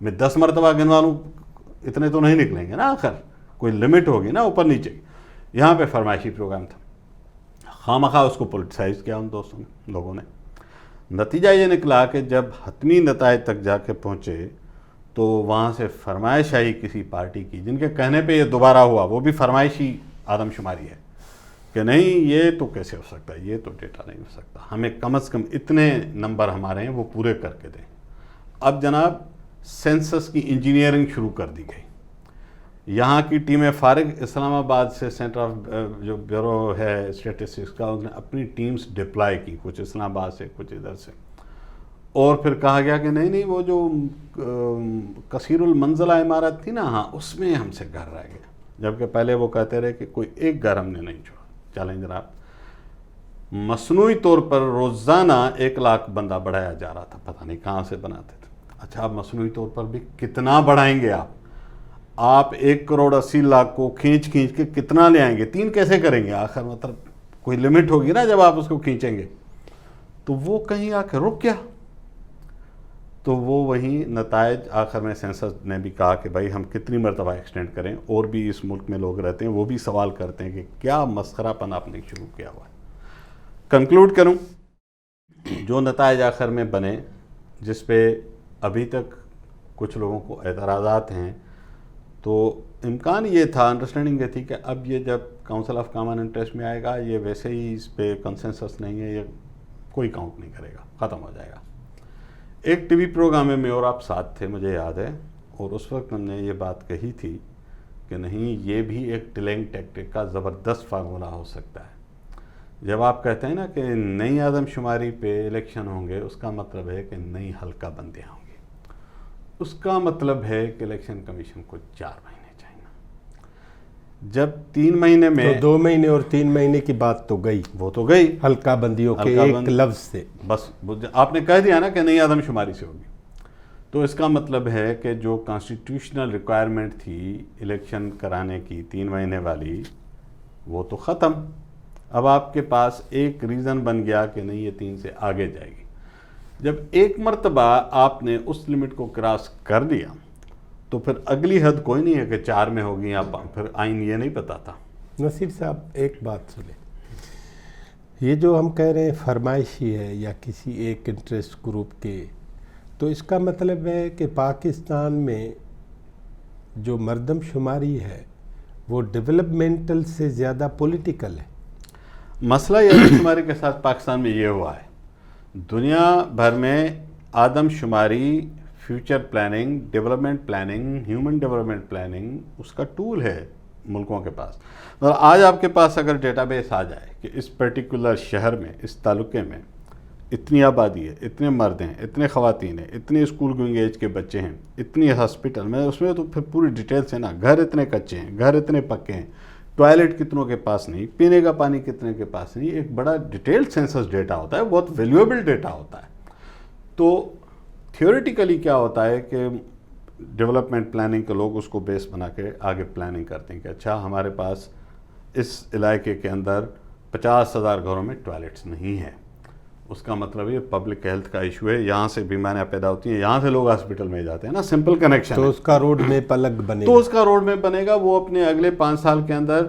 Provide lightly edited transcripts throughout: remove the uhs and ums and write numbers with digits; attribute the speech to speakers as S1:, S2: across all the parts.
S1: میں 10 مرتبہ گنوا لوں اتنے تو نہیں نکلیں گے نا، آخر کوئی لمٹ ہوگی نا اوپر نیچے کی۔ یہاں پہ فرمائشی پروگرام تھا، خواہ اس کو پولیٹیسائز کیا ان لوگوں نے۔ نتیجہ یہ نکلا کہ جب حتمی نتائج تک جا کے پہنچے تو وہاں سے فرمائش آئی کسی پارٹی کی، جن کے کہنے پہ یہ دوبارہ ہوا، وہ بھی فرمائشی آدم شماری ہے کہ نہیں یہ تو کیسے ہو سکتا ہے، یہ تو ڈیٹا نہیں ہو سکتا، ہمیں کم از کم اتنے نمبر ہمارے ہیں وہ پورے کر کے دیں۔ اب جناب سینسس کی انجینئرنگ شروع کر دی گئی، یہاں کی ٹیمیں فارغ اسلام آباد سے سینٹر آف جو بیورو ہے اسٹیٹسٹکس کا، انہوں نے اپنی ٹیمز ڈپلائی کی، کچھ اسلام آباد سے کچھ ادھر سے، اور پھر کہا گیا کہ نہیں وہ جو کثیر المنزلہ عمارت تھی نا، ہاں اس میں ہم سے گھر رہ گیا، جبکہ پہلے وہ کہتے رہے کہ کوئی ایک گھر ہم نے نہیں چھوڑا۔ چلیں جناب، مصنوعی طور پر روزانہ 1 لاکھ بندہ بڑھایا جا رہا تھا، پتہ نہیں کہاں سے بناتے تھے۔ اچھا اب مصنوعی طور پر بھی کتنا بڑھائیں گے آپ 1 کروڑ 80 لاکھ کو کھینچ کے کتنا لے آئیں گے؟ 3 کیسے کریں گے؟ آخر مطلب کوئی لمٹ ہوگی نا جب آپ اس کو کھینچیں گے۔ تو وہ کہیں آ کے رک گیا، تو وہ وہیں نتائج آخر میں سینسس نے بھی کہا کہ بھائی ہم کتنی مرتبہ ایکسٹینڈ کریں، اور بھی اس ملک میں لوگ رہتے ہیں وہ بھی سوال کرتے ہیں کہ کیا مسخرہ پن آپ نے شروع کیا ہوا ہے۔ کنکلوڈ کروں، جو نتائج آخر میں بنے، جس پہ ابھی تک کچھ لوگوں کو اعتراضات ہیں، تو امکان یہ تھا، انڈرسٹینڈنگ یہ تھی کہ اب یہ جب کاؤنسل آف کامن انٹرسٹ میں آئے گا، یہ ویسے ہی اس پہ کنسنسس نہیں ہے، یہ کوئی کاؤنٹ نہیں کرے گا، ختم ہو جائے گا۔ ایک ٹی وی پروگرام میں اور آپ ساتھ تھے مجھے یاد ہے، اور اس وقت ہم نے یہ بات کہی تھی کہ نہیں یہ بھی ایک ڈیلنگ ٹیکٹک کا زبردست فارمولہ ہو سکتا ہے۔ جب آپ کہتے ہیں نا کہ نئی آدم شماری پہ الیکشن ہوں گے، اس کا مطلب ہے کہ نئی حلقہ بندیاں ہوں گی، اس کا مطلب ہے کہ الیکشن کمیشن کو 4 مہینے چاہیے۔ جب 3 مہینے میں
S2: 2 مہینے اور 3 مہینے کی بات تو گئی،
S1: وہ تو گئی
S2: حلقہ بندیوں کے ایک لفظ سے،
S1: بس آپ نے کہہ دیا نا کہ نئی آدم شماری سے ہوگی، تو اس کا مطلب ہے کہ جو کانسٹیٹیوشنل ریکوائرمنٹ تھی الیکشن کرانے کی 3 مہینے والی، وہ تو ختم۔ اب آپ کے پاس ایک ریزن بن گیا کہ نہیں یہ 3 سے آگے جائے گی۔ جب ایک مرتبہ آپ نے اس لمٹ کو کراس کر دیا تو پھر اگلی حد کوئی نہیں ہے کہ 4 میں ہوگی، یا پھر آئین یہ نہیں بتاتا۔
S2: نصیر صاحب ایک بات سنیں، یہ جو ہم کہہ رہے ہیں فرمائشی ہے یا کسی ایک انٹرسٹ گروپ کے، تو اس کا مطلب ہے کہ پاکستان میں جو مردم شماری ہے وہ ڈیولپمنٹل سے زیادہ پولیٹیکل ہے۔
S1: مسئلہ یہ آدم شماری کے ساتھ پاکستان میں یہ ہوا ہے، دنیا بھر میں آدم شماری، future planning, development planning, human development planning, اس کا ٹول ہے ملکوں کے پاس۔ اور آج آپ کے پاس اگر ڈیٹا بیس آ جائے کہ اس پرٹیکولر شہر میں، اس تعلقے میں اتنی آبادی ہے، اتنے مرد ہیں، اتنے خواتین ہیں، اتنے اسکول گوئنگ ایج کے بچے ہیں، اتنی ہاسپٹل میں، اس میں تو پھر پوری ڈیٹیلس ہیں نا، گھر اتنے کچے ہیں، گھر اتنے پکے ہیں، ٹوائلٹ کتنوں کے پاس نہیں، پینے کا پانی کتنے کے پاس نہیں، ایک بڑا ڈیٹیلڈ سینسس ڈیٹا ہوتا ہے، بہت ویلیویبل ڈیٹا ہوتا ہے۔ تو تھیوریٹیکلی کیا ہوتا ہے کہ ڈیولپمنٹ پلاننگ کے لوگ اس کو بیس بنا کے آگے پلاننگ کرتے ہیں کہ اچھا ہمارے پاس اس علاقے کے اندر 50,000 گھروں میں ٹوائلٹس نہیں ہیں، اس کا مطلب یہ پبلک ہیلتھ کا ایشو ہے، یہاں سے بیماریاں پیدا ہوتی ہیں، یہاں سے لوگ ہاسپٹل میں جاتے ہیں نا، سمپل کنیکشن
S2: تو
S1: ہے۔
S2: اس کا روڈ میپ الگ بنے
S1: تو
S2: گا،
S1: اس کا روڈ میپ بنے گا، وہ اپنے اگلے 5 سال کے اندر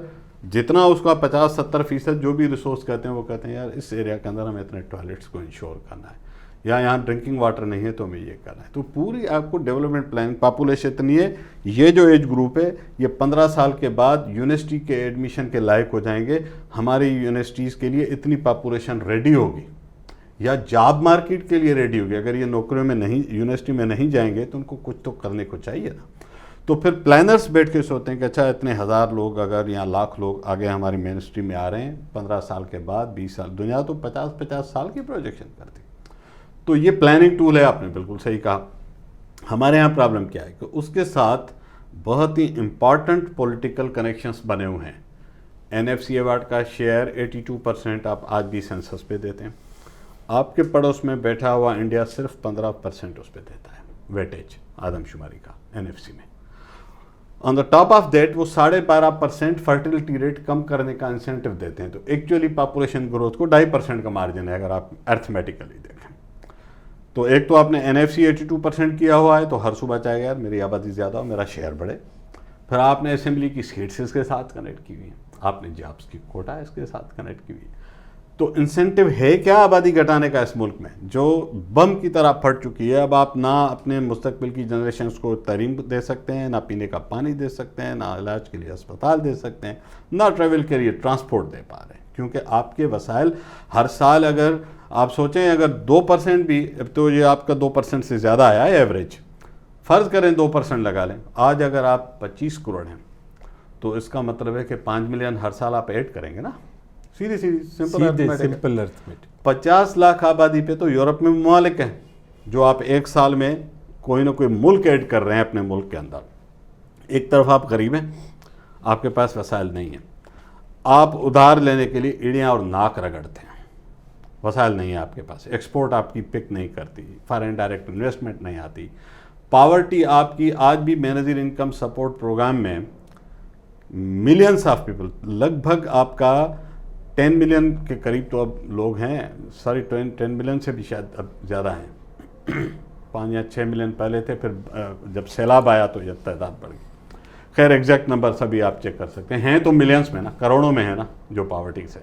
S1: جتنا اس کا 50-70% جو بھی ریسورس کہتے ہیں، وہ کہتے ہیں یار اس ایریا کے اندر ہمیں اتنے ٹوائلٹس کو انشور کرنا ہے، یا یہاں ڈرنکنگ واٹر نہیں ہے تو ہمیں یہ کرنا ہے۔ تو پوری آپ کو ڈیولپمنٹ پلاننگ، پاپولیشن اتنی ہے، یہ جو ایج گروپ ہے یہ 15 سال کے بعد یونیورسٹی کے ایڈمیشن کے لائق ہو جائیں گے، ہماری یونیورسٹیز کے لیے اتنی پاپولیشن ریڈی ہوگی، یا جاب مارکیٹ کے لیے ریڈی ہوگی۔ اگر یہ نوکریوں میں نہیں، یونیورسٹی میں نہیں جائیں گے تو ان کو کچھ تو کرنے کو چاہیے نا۔ تو پھر پلانرز بیٹھ کے سوچتے ہیں کہ اچھا اتنے 1000 لوگ اگر یا لاکھ لوگ آگے ہماری یونیورسٹی میں آ رہے ہیں 15 سال کے بعد، 20 سال، دنیا تو 50 سال کی پروجیکشن کرتی۔ تو یہ پلاننگ ٹول ہے، آپ نے بالکل صحیح کہا۔ ہمارے ہاں پرابلم کیا ہے کہ اس کے ساتھ بہت ہی امپارٹنٹ پولیٹیکل کنیکشنز بنے ہوئے ہیں۔ NFC ایوارڈ کا شیئر 82% آپ آج بھی سینسس پہ دیتے ہیں، آپ کے پڑوس میں بیٹھا ہوا انڈیا صرف 15% اس پہ دیتا ہے ویٹیج آدم شماری کا NFC میں۔ آن دا ٹاپ آف دیٹ وہ 12.5% فرٹیلٹی ریٹ کم کرنے کا انسینٹو دیتے ہیں، تو ایکچولی پاپولیشن گروتھ کو 2.5% کا مارجن ہے اگر آپ ارتھمیٹیکلی دیکھیں۔ تو ایک تو آپ نے NFC 82% کیا ہوا ہے، تو ہر صوبہ چاہے گا یار میری آبادی زیادہ ہو، میرا شیئر بڑھے. پھر آپ نے اسمبلی کی سیٹس اس کے ساتھ کنیکٹ کی ہوئی ہیں، آپ نے جابس کی کوٹا اس کے ساتھ کنیکٹ کی ہوئی ہے. تو انسینٹیو ہے کیا آبادی گھٹانے کا اس ملک میں، جو بم کی طرح پھٹ چکی ہے. اب آپ نہ اپنے مستقبل کی جنریشنز کو تعلیم دے سکتے ہیں، نہ پینے کا پانی دے سکتے ہیں، نہ علاج کے لیے اسپتال دے سکتے ہیں، نہ ٹریول کے لیے ٹرانسپورٹ دے پا رہے ہیں، کیونکہ آپ کے وسائل ہر سال اگر آپ سوچیں اگر 2% بھی، اب تو یہ آپ کا 2% سے زیادہ آیا ہے ایوریج، فرض کریں 2% لگا لیں، آج اگر آپ 25 کروڑ ہیں تو اس کا مطلب ہے کہ 5 ملین ہر سال آپ ایڈ کریں گے نا. سیدھی
S2: سمپل ارتھمیٹک.
S1: 50 لاکھ آبادی پہ تو یورپ میں ممالک ہیں جو آپ ایک سال میں کوئی نہ کوئی ملک ایڈ کر رہے ہیں اپنے ملک کے اندر. ایک طرف آپ غریب ہیں، آپ کے پاس وسائل نہیں ہیں، آپ ادھار لینے کے لیے ایڑیاں اور ناک رگڑتے ہیں، وسائل نہیں ہیں آپ کے پاس، ایکسپورٹ آپ کی پک نہیں کرتی، فارن ڈائریکٹ انویسٹمنٹ نہیں آتی، پاورٹی آپ کی آج بھی بینظیر انکم سپورٹ پروگرام میں ملینس آف پیپل، لگ بھگ آپ کا 10 ملین کے قریب تو اب لوگ ہیں، 10 ملین سے بھی شاید اب زیادہ ہیں، 5 یا 6 ملین پہلے تھے، پھر جب سیلاب آیا تو یہ تعداد بڑھ گئی. خیر ایگزیکٹ نمبر سبھی آپ چیک کر سکتے ہیں تو ملینس میں نا، کروڑوں میں ہے نا جو پاورٹی سے.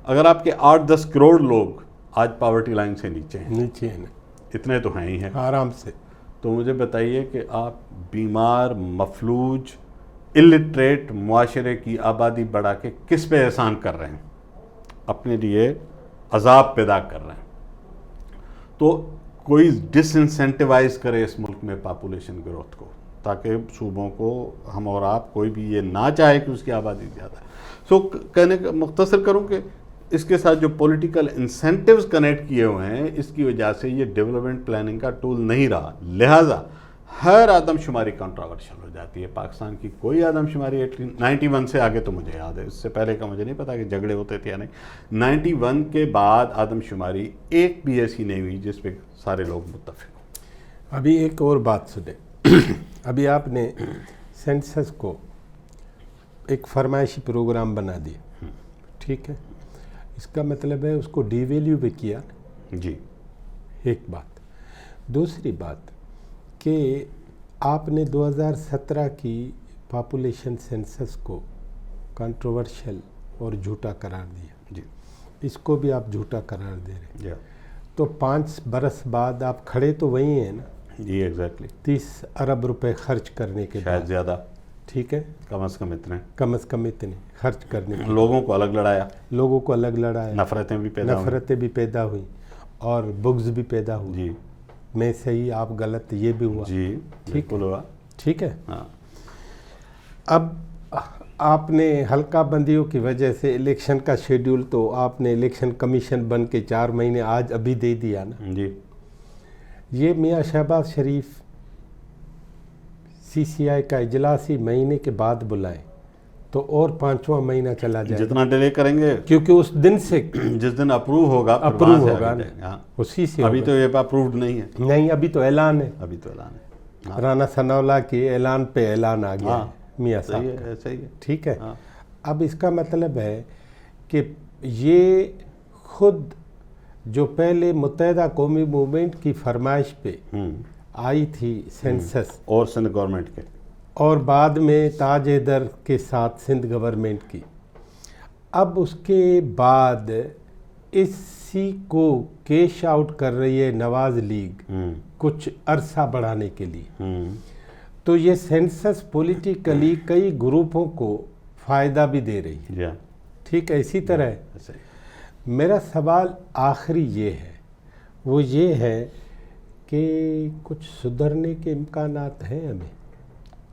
S1: اگر آپ کے 8-10 کروڑ لوگ آج پاورٹی لائن سے نیچے ہیں، اتنے تو ہیں ہی ہیں
S2: آرام سے،
S1: تو مجھے بتائیے کہ آپ بیمار، مفلوج، الٹریٹ معاشرے کی آبادی بڑھا کے کس پہ احسان کر رہے ہیں؟ اپنے لیے عذاب پیدا کر رہے ہیں. تو کوئی ڈس انسینٹیوائز کرے اس ملک میں پاپولیشن گروتھ کو، تاکہ صوبوں کو ہم اور آپ کوئی بھی یہ نہ چاہے کہ اس کی آبادی زیادہ ہے. سو کہنے کا مختصر کروں کہ اس کے ساتھ جو پولیٹیکل انسینٹیوز کنیکٹ کیے ہوئے ہیں، اس کی وجہ سے یہ ڈیولپمنٹ پلاننگ کا ٹول نہیں رہا. لہٰذا ہر آدم شماری کنٹراورشل ہو جاتی ہے. پاکستان کی کوئی آدم شماری 91 سے آگے تو مجھے یاد ہے، اس سے پہلے کا مجھے نہیں پتا کہ جھگڑے ہوتے تھے یا نہیں. 91 کے بعد آدم شماری ایک بھی ایسی نہیں ہوئی جس پہ سارے لوگ متفق ہوں.
S2: ابھی ایک اور بات سنیں. ابھی آپ نے سینسس کو ایک فرمائشی پروگرام بنا دیا، ٹھیک ہے، اس کا مطلب ہے اس کو ڈی ویلیو بھی کیا.
S1: جی
S2: ایک بات. دوسری بات کہ آپ نے 2017 کی پاپولیشن سینسس کو کنٹروورشل اور جھوٹا قرار دیا.
S1: جی
S2: اس کو بھی آپ جھوٹا قرار دے رہے ہیں.
S1: جی
S2: تو 5 برس بعد آپ کھڑے تو وہی ہیں نا.
S1: جی ایگزیکٹلی.
S2: 30 ارب روپے خرچ کرنے کے
S1: شاید
S2: بعد،
S1: زیادہ،
S2: ٹھیک ہے،
S1: کم از کم اتنے
S2: کم از کم اتنے خرچ کرنے کے،
S1: لوگوں کو الگ لڑایا،
S2: لوگوں کو الگ لڑایا،
S1: نفرتیں بھی پیدا ہوئیں.
S2: نفرتیں بھی پیدا ہوئیں اور بغض بھی پیدا ہوئی.
S1: جی
S2: میں صحیح آپ غلط، یہ بھی ہوا.
S1: جی بالکل ہوا.
S2: ٹھیک ہے.
S1: ہاں
S2: اب آپ نے حلقہ بندیوں کی وجہ سے الیکشن کا شیڈیول تو آپ نے الیکشن کمیشن بن کے 4 مہینے آج ابھی دے دیا نا.
S1: جی
S2: یہ میاں شہباز شریف CCI کا اجلاس ہی مہینے کے بعد بلائیں تو اور 5واں مہینہ چلا جائے،
S1: جتنا ڈیلے کریں گے
S2: کیونکہ اس دن سے
S1: جس دن اپروو ہوگا پھر
S2: اپروو
S1: وہاں سے
S2: ہوگا
S1: آگے
S2: نا،
S1: جائیں گے. ہاں
S2: اسی سے
S1: ابھی
S2: ہوگا.
S1: تو یہ اپرووڈ نہیں ہے،
S2: نہیں، ابھی تو اعلان ہے.
S1: ابھی تو اعلان ہے. ہاں
S2: رانا ثناء اللہ کے اعلان پہ اعلان آ گیا
S1: ہاں،
S2: ہے میاں صاحب
S1: صحیح
S2: کا.
S1: ہے صحیح ہے.
S2: ٹھیک ہے.
S1: ہاں
S2: اب اس کا مطلب ہے کہ یہ خود جو پہلے متحدہ قومی موومنٹ کی فرمائش پہ آئی تھی سینسس،
S1: اور سندھ گورنمنٹ کے،
S2: اور بعد میں تاج حیدر کے ساتھ سندھ گورنمنٹ کی، اب اس کے بعد اسی کو کیش آؤٹ کر رہی ہے نواز لیگ کچھ عرصہ بڑھانے کے لیے. تو یہ سینسس پولیٹیکلی کئی گروپوں کو فائدہ بھی دے رہی ہے. ٹھیک ہے. اسی طرح میرا سوال آخری یہ ہے، وہ یہ ہے کہ کچھ سدھرنے کے امکانات ہیں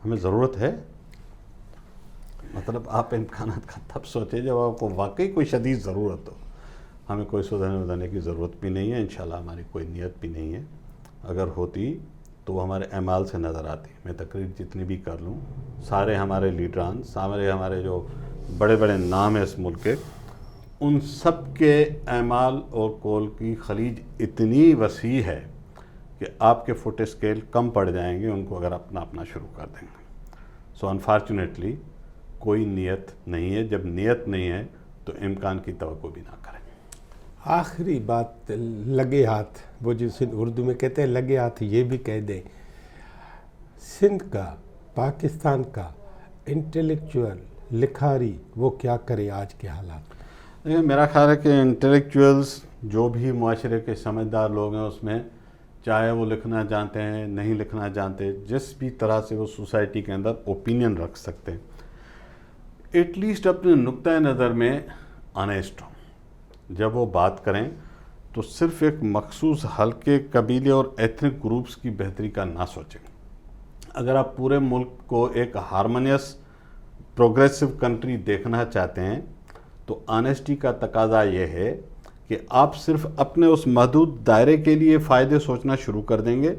S2: ہمیں
S1: ضرورت ہے. مطلب آپ امکانات کا تب سوچیں جب آپ کو واقعی کوئی شدید ضرورت ہو. ہمیں کوئی سدھرنے کی ضرورت بھی نہیں ہے، انشاءاللہ ہماری کوئی نیت بھی نہیں ہے. اگر ہوتی تو وہ ہمارے اعمال سے نظر آتی. میں تقریر جتنی بھی کر لوں، سارے ہمارے لیڈران، ہمارے جو بڑے بڑے نام ہیں اس ملک کے، ان سب کے اعمال اور قول کی خلیج اتنی وسیع ہے کہ آپ کے فٹ اسکیل کم پڑ جائیں گے ان کو اگر اپنا شروع کر دیں گے. سو انفارچونیٹلی کوئی نیت نہیں ہے. جب نیت نہیں ہے تو امکان کی توقع بھی نہ کریں.
S2: آخری بات لگے ہاتھ، وہ جس اردو میں کہتے ہیں لگے ہاتھ، یہ بھی کہہ دیں، سندھ کا، پاکستان کا انٹلیکچوئل لکھاری وہ کیا کرے آج کے حالات میں؟
S1: میرا خیال ہے کہ انٹلیکچوئلز جو بھی معاشرے کے سمجھدار لوگ ہیں اس میں، چاہے وہ لکھنا جانتے ہیں نہیں لکھنا جانتے، جس بھی طرح سے وہ سوسائٹی کے اندر اوپینین رکھ سکتے ہیں، ایٹ لیسٹ اپنے نقطۂ نظر میں آنیسٹ ہوں۔ جب وہ بات کریں تو صرف ایک مخصوص حلقے، قبیلے اور ایتھنک گروپس کی بہتری کا نہ سوچیں۔ اگر آپ پورے ملک کو ایک ہارمونیس پروگریسو کنٹری دیکھنا چاہتے ہیں تو آنیسٹی کا تقاضا یہ ہے کہ آپ صرف اپنے اس محدود دائرے کے لیے فائدے سوچنا شروع کر دیں گے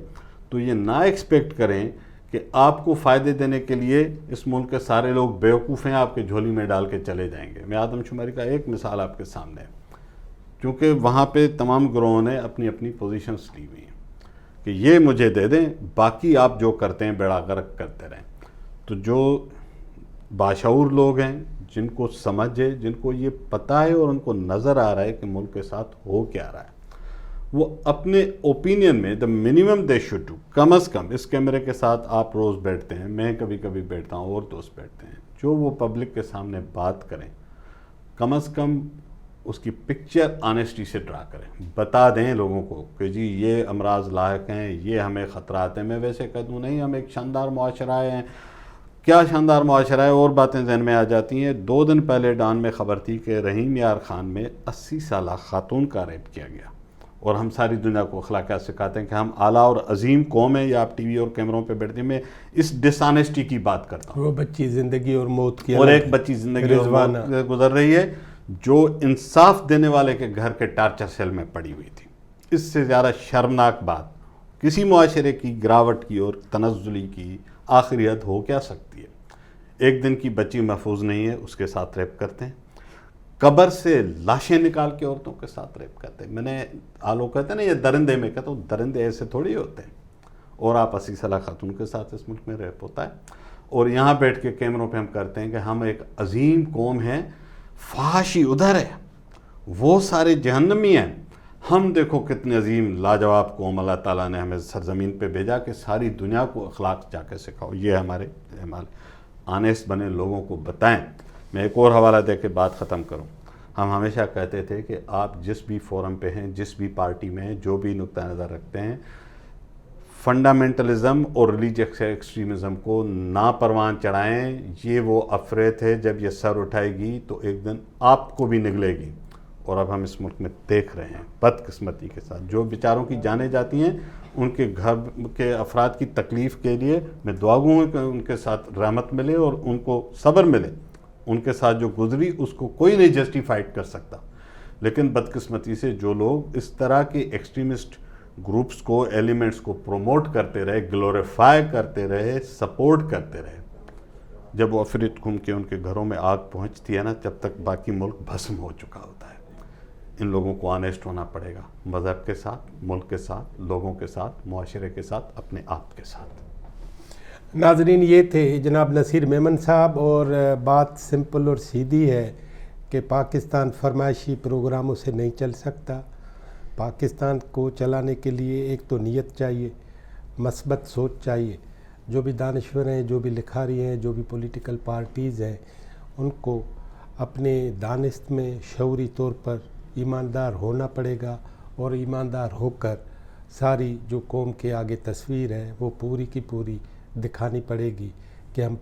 S1: تو یہ نہ ایکسپیکٹ کریں کہ آپ کو فائدے دینے کے لیے اس ملک کے سارے لوگ بیوقوف ہیں، آپ کے جھولی میں ڈال کے چلے جائیں گے۔ میں آدم شماری کا ایک مثال آپ کے سامنے ہے، کیونکہ وہاں پہ تمام گروہوں نے اپنی اپنی پوزیشنز لی ہوئی ہیں کہ یہ مجھے دے دیں، باقی آپ جو کرتے ہیں بیڑا غرق کرتے رہیں۔ تو جو باشعور لوگ ہیں، جن کو سمجھ ہے، جن کو یہ پتہ ہے اور ان کو نظر آ رہا ہے کہ ملک کے ساتھ ہو کیا رہا ہے، وہ اپنے اوپینین میں the minimum they should do, کم از کم اس کیمرے کے ساتھ آپ روز بیٹھتے ہیں، میں کبھی کبھی بیٹھتا ہوں اور دوست بیٹھتے ہیں، جو وہ پبلک کے سامنے بات کریں کم از کم اس کی پکچر آنیسٹی سے ڈرا کریں، بتا دیں لوگوں کو کہ جی یہ امراض لاحق ہیں، یہ ہمیں خطرات ہیں۔ میں ویسے کہہ دوں نہیں، ہم ایک شاندار معاشرہ ہیں، کیا شاندار معاشرہ ہے، اور باتیں ذہن میں آ جاتی ہیں۔ 2 دن پہلے ڈان میں خبر تھی کہ رحیم یار خان میں 80 سالہ خاتون کا ریپ کیا گیا، اور ہم ساری دنیا کو اخلاقیات سکھاتے ہیں کہ ہم اعلیٰ اور عظیم قوم ہیں، یا آپ ٹی وی اور کیمروں پہ بیٹھتے ہیں۔ میں اس ڈس آنیسٹی کی بات کرتا ہوں۔
S2: وہ بچی زندگی اور موت کی،
S1: اور ایک بچی زندگی اور موت سے گزر رہی ہے جو انصاف دینے والے کے گھر کے ٹارچر سیل میں پڑی ہوئی تھی۔ اس سے زیادہ شرمناک بات کسی معاشرے کی گراوٹ کی اور تنزلی کی آخری حد ہو کیا سکتی ہے؟ ایک دن کی بچی محفوظ نہیں ہے، اس کے ساتھ ریپ کرتے ہیں، قبر سے لاشیں نکال کے عورتوں کے ساتھ ریپ کرتے ہیں۔ میں نے لوگ کہتے ہیں نا یہ درندے، میں کہتا ہوں درندے ایسے تھوڑی ہوتے ہیں، اور آپ 80 سالہ خاتون کے ساتھ اس ملک میں ریپ ہوتا ہے، اور یہاں بیٹھ کے کیمروں پہ ہم کرتے ہیں کہ ہم ایک عظیم قوم ہیں، فحاشی ادھر ہے، وہ سارے جہنمی ہیں، ہم دیکھو کتنے عظیم لاجواب قوم اللہ تعالیٰ نے ہمیں سرزمین پہ بھیجا کہ ساری دنیا کو اخلاق جا کے سکھاؤ۔ یہ ہمارے آنیسٹ بنے لوگوں کو بتائیں۔ میں ایک اور حوالہ دے کے بات ختم کروں۔ ہم ہمیشہ کہتے تھے کہ آپ جس بھی فورم پہ ہیں، جس بھی پارٹی میں ہیں، جو بھی نقطہ نظر رکھتے ہیں، فنڈامنٹلزم اور ریلیجیس ایکسٹریمزم کو ناپروان چڑھائیں۔ یہ وہ افریت ہے، جب یہ سر اٹھائے گی تو ایک دن آپ کو بھی نگلے گی، اور اب ہم اس ملک میں دیکھ رہے ہیں بدقسمتی کے ساتھ جو بیچاروں کی جانیں جاتی ہیں، ان کے گھر کے افراد کی تکلیف کے لیے میں دعا گو ہوں کہ ان کے ساتھ رحمت ملے اور ان کو صبر ملے۔ ان کے ساتھ جو گزری اس کو کوئی نہیں جسٹیفائڈ کر سکتا، لیکن بدقسمتی سے جو لوگ اس طرح کے ایکسٹریمسٹ گروپس کو، ایلیمنٹس کو پروموٹ کرتے رہے، گلوریفائی کرتے رہے، سپورٹ کرتے رہے، جب وہ افریت گھوم کے ان کے گھروں میں آگ پہنچتی ہے نا، جب تک باقی ملک بھسم ہو چکا ہوتا ہے۔ ان لوگوں کو آنیسٹ ہونا پڑے گا، مذہب کے ساتھ، ملک کے ساتھ، لوگوں کے ساتھ، معاشرے کے ساتھ، اپنے آپ کے ساتھ۔
S2: ناظرین، یہ تھے جناب نصیر میمن صاحب، اور بات سمپل اور سیدھی ہے کہ پاکستان فرمائشی پروگراموں سے نہیں چل سکتا۔ پاکستان کو چلانے کے لیے ایک تو نیت چاہیے، مثبت سوچ چاہیے۔ جو بھی دانشور ہیں، جو بھی لکھاری ہیں، جو بھی پولیٹیکل پارٹیز ہیں، ان کو اپنے دانست میں شعوری طور پر ایماندار ہونا پڑے گا، اور ایماندار ہو کر ساری جو قوم کے آگے تصویر ہے وہ پوری کی پوری دکھانی پڑے گی کہ ہم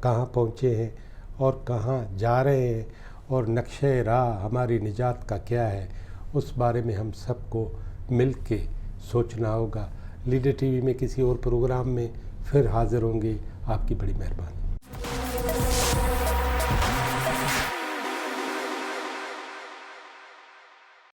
S2: کہاں پہنچے ہیں اور کہاں جا رہے ہیں، اور نقشہ راہ ہماری نجات کا کیا ہے، اس بارے میں ہم سب کو مل کے سوچنا ہوگا۔ لیڈر ٹی وی میں کسی اور پروگرام میں پھر حاضر ہوں گے۔ آپ کی بڑی مہربانی۔